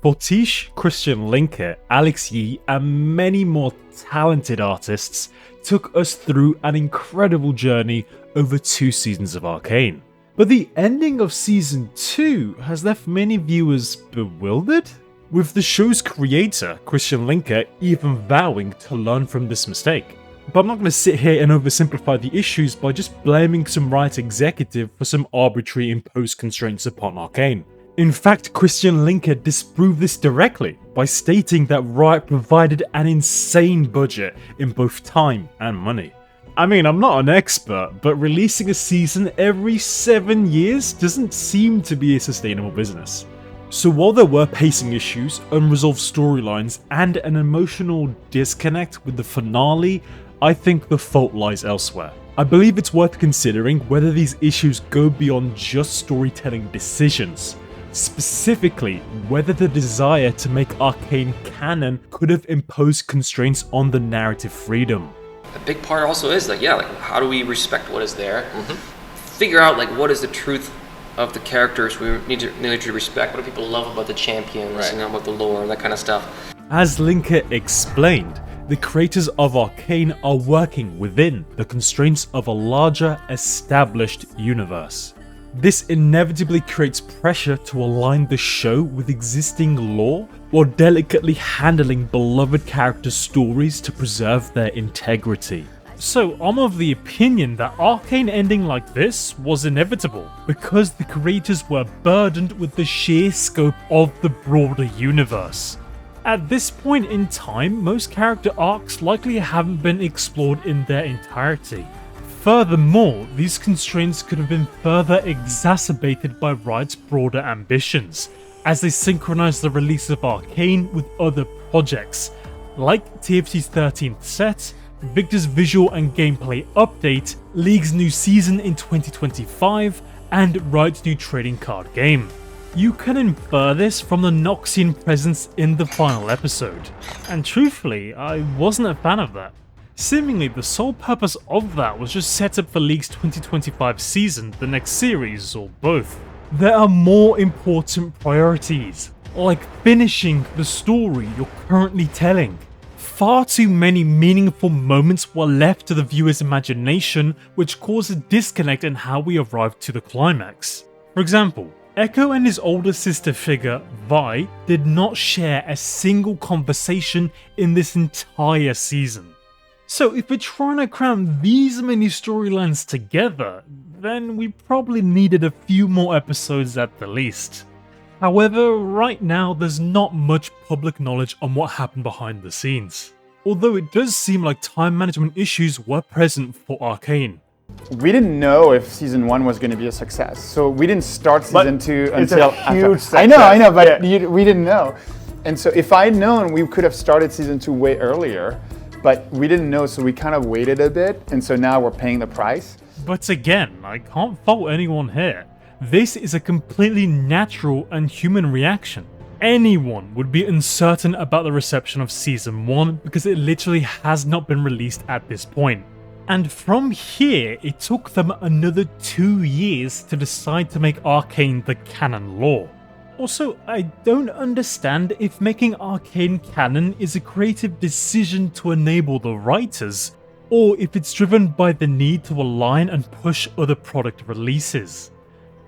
Fortiche, Christian Linke, Alex Yee, and many more talented artists took us through an incredible journey over 2 seasons of Arcane. But the ending of Season 2 has left many viewers bewildered, with the show's creator, Christian Linke, even vowing to learn from this mistake. But I'm not going to sit here and oversimplify the issues by just blaming some Riot executive for some arbitrary imposed constraints upon Arcane. In fact, Christian Linke disproved this directly by stating that Riot provided an insane budget in both time and money. I mean, I'm not an expert, but releasing a season every 7 years doesn't seem to be a sustainable business. So while there were pacing issues, unresolved storylines, and an emotional disconnect with the finale, I think the fault lies elsewhere. I believe it's worth considering whether these issues go beyond just storytelling decisions. Specifically, whether the desire to make Arcane Canon could have imposed constraints on the narrative freedom. A big part also is how do we respect what is there? Figure out what is the truth of the characters we need to respect. What do people love about the champions, right, about the lore and that kind of stuff. As Linke explained, the creators of Arcane are working within the constraints of a larger, established universe. This inevitably creates pressure to align the show with existing lore, while delicately handling beloved characters' stories to preserve their integrity. So I'm of the opinion that Arcane ending like this was inevitable, because the creators were burdened with the sheer scope of the broader universe. At this point in time, most character arcs likely haven't been explored in their entirety. Furthermore, these constraints could have been further exacerbated by Riot's broader ambitions, as they synchronized the release of Arcane with other projects, like TFT's 13th set, Viktor's visual and gameplay update, League's new season in 2025, and Riot's new trading card game. You can infer this from the Noxian presence in the final episode, and truthfully, I wasn't a fan of that. Seemingly, the sole purpose of that was just set up for League's 2025 season, the next series, or both. There are more important priorities, like finishing the story you're currently telling. Far too many meaningful moments were left to the viewer's imagination, which caused a disconnect in how we arrived to the climax. For example, Echo and his older sister figure, Vi, did not share a single conversation in this entire season. So if we're trying to cram these many storylines together, then we probably needed a few more episodes at the least. However, right now there's not much public knowledge on what happened behind the scenes, although it does seem like time management issues were present for Arcane. We didn't know if season 1 was going to be a success, so we didn't start season 2 until it's a huge success. I know, but we didn't know. And so if I'd known, we could have started season 2 way earlier. But we didn't know, so we kind of waited a bit, and so now we're paying the price. But again, I can't fault anyone here. This is a completely natural and human reaction. Anyone would be uncertain about the reception of Season 1 because it literally has not been released at this point. And from here, it took them another 2 years to decide to make Arcane the canon lore. Also, I don't understand if making Arcane canon is a creative decision to enable the writers, or if it's driven by the need to align and push other product releases.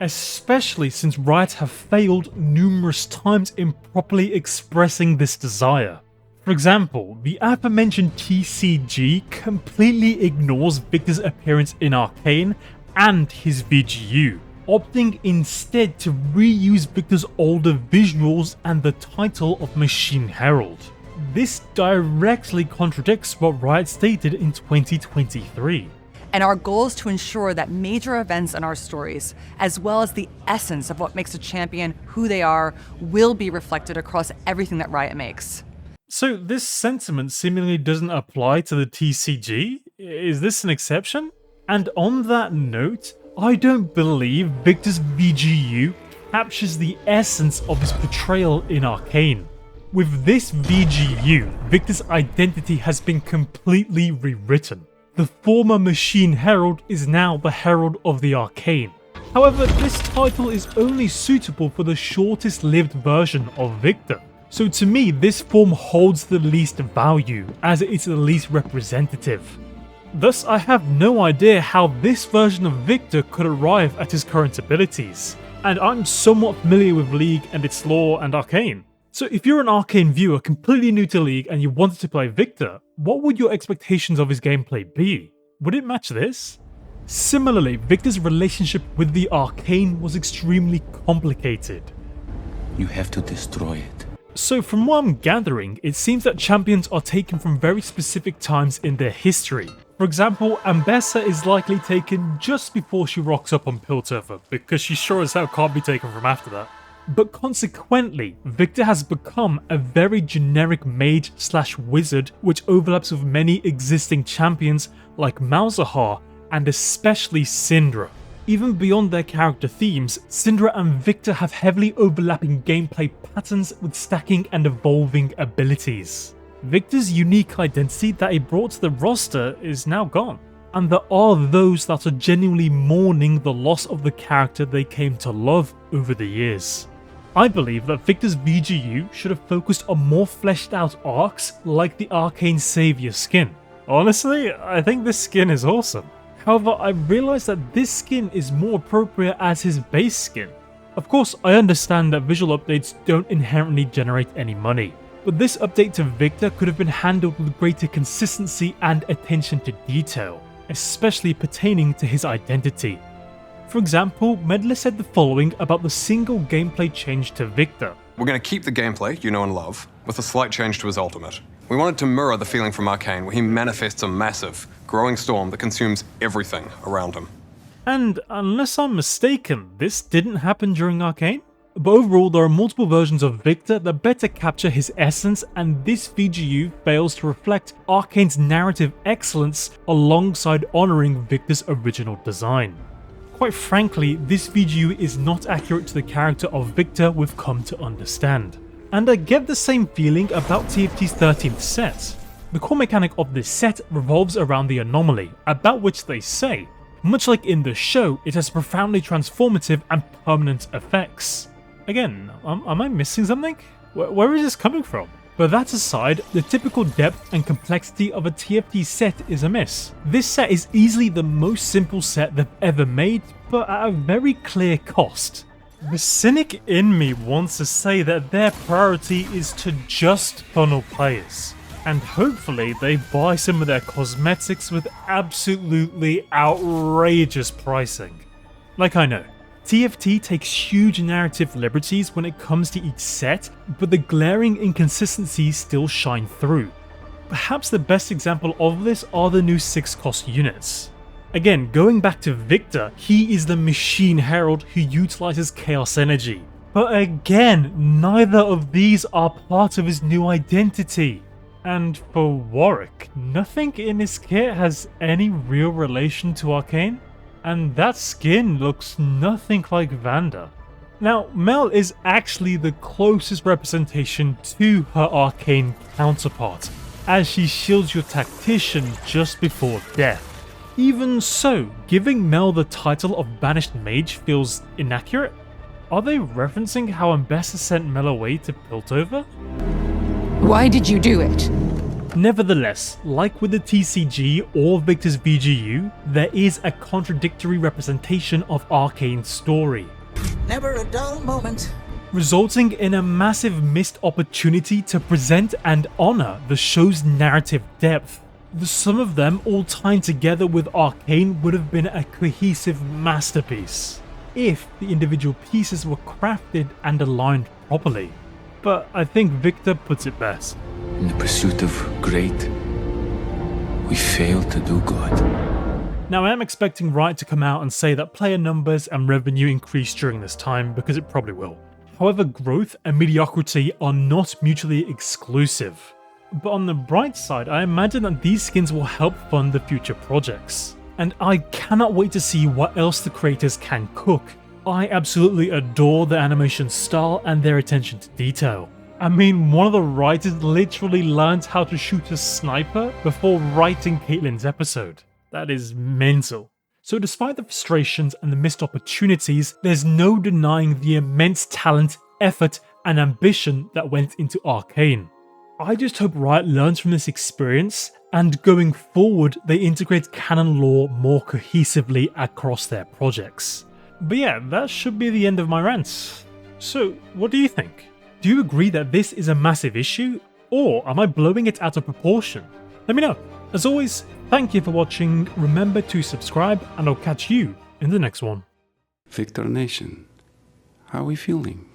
Especially since Riot have failed numerous times in properly expressing this desire. For example, the aforementioned TCG completely ignores Viktor's appearance in Arcane and his VGU, opting instead to reuse Viktor's older visuals and the title of Machine Herald. This directly contradicts what Riot stated in 2023. And our goal is to ensure that major events in our stories, as well as the essence of what makes a champion who they are, will be reflected across everything that Riot makes. So this sentiment seemingly doesn't apply to the TCG? Is this an exception? And on that note, I don't believe Viktor's VGU captures the essence of his portrayal in Arcane. With this VGU, Viktor's identity has been completely rewritten. The former Machine Herald is now the Herald of the Arcane. However, this title is only suitable for the shortest lived version of Viktor. So to me, this form holds the least value, as it is the least representative. Thus, I have no idea how this version of Viktor could arrive at his current abilities, and I'm somewhat familiar with League and its lore and Arcane. So if you're an Arcane viewer completely new to League and you wanted to play Viktor, what would your expectations of his gameplay be? Would it match this? Similarly, Viktor's relationship with the Arcane was extremely complicated. You have to destroy it. So from what I'm gathering, it seems that champions are taken from very specific times in their history. For example, Ambessa is likely taken just before she rocks up on Piltover, because she sure as hell can't be taken from after that. But consequently, Viktor has become a very generic mage/wizard which overlaps with many existing champions like Malzahar and especially Syndra. Even beyond their character themes, Syndra and Viktor have heavily overlapping gameplay patterns with stacking and evolving abilities. Viktor's unique identity that he brought to the roster is now gone, and there are those that are genuinely mourning the loss of the character they came to love over the years. I believe that Viktor's VGU should have focused on more fleshed out arcs like the Arcane Savior skin. Honestly, I think this skin is awesome. However, I realise that this skin is more appropriate as his base skin. Of course, I understand that visual updates don't inherently generate any money, but this update to Viktor could have been handled with greater consistency and attention to detail, especially pertaining to his identity. For example, Medler said the following about the single gameplay change to Viktor. We're going to keep the gameplay you know and love, with a slight change to his ultimate. We wanted to mirror the feeling from Arcane, where he manifests a massive, growing storm that consumes everything around him. And unless I'm mistaken, this didn't happen during Arcane? But overall, there are multiple versions of Viktor that better capture his essence, and this VGU fails to reflect Arcane's narrative excellence alongside honouring Viktor's original design. Quite frankly, this VGU is not accurate to the character of Viktor we've come to understand. And I get the same feeling about TFT's 13th set. The core mechanic of this set revolves around the anomaly, about which they say, much like in the show, it has profoundly transformative and permanent effects. Again, am I missing something? Where is this coming from? But that aside, the typical depth and complexity of a TFT set is a miss. This set is easily the most simple set they've ever made, but at a very clear cost. The cynic in me wants to say that their priority is to just funnel players, and hopefully they buy some of their cosmetics with absolutely outrageous pricing. Like, I know, TFT takes huge narrative liberties when it comes to each set, but the glaring inconsistencies still shine through. Perhaps the best example of this are the new 6-cost units. Again, going back to Viktor, he is the Machine Herald who utilizes Chaos Energy. But again, neither of these are part of his new identity. And for Warwick, nothing in his kit has any real relation to Arcane, and that skin looks nothing like Vanda. Now, Mel is actually the closest representation to her Arcane counterpart, as she shields your tactician just before death. Even so, giving Mel the title of Banished Mage feels inaccurate? Are they referencing how Ambessa sent Mel away to Piltover? Why did you do it? Nevertheless, like with the TCG or Viktor's VGU, there is a contradictory representation of Arcane's story, Never a dull moment. resulting in a massive missed opportunity to present and honour the show's narrative depth. The sum of them all tying together with Arcane would have been a cohesive masterpiece, if the individual pieces were crafted and aligned properly. But I think Viktor puts it best. In the pursuit of great, we fail to do good. Now, I am expecting Riot to come out and say that player numbers and revenue increase during this time, because it probably will. However, growth and mediocrity are not mutually exclusive. But on the bright side, I imagine that these skins will help fund the future projects. And I cannot wait to see what else the creators can cook. I absolutely adore their animation style and their attention to detail. I mean, one of the writers literally learned how to shoot a sniper before writing Caitlyn's episode. That is mental. So despite the frustrations and the missed opportunities, there's no denying the immense talent, effort, and ambition that went into Arcane. I just hope Riot learns from this experience, and going forward they integrate canon lore more cohesively across their projects. But yeah, that should be the end of my rants. So, what do you think? Do you agree that this is a massive issue, or am I blowing it out of proportion? Let me know. As always, thank you for watching, remember to subscribe, and I'll catch you in the next one. Viktor Nation, how are we feeling?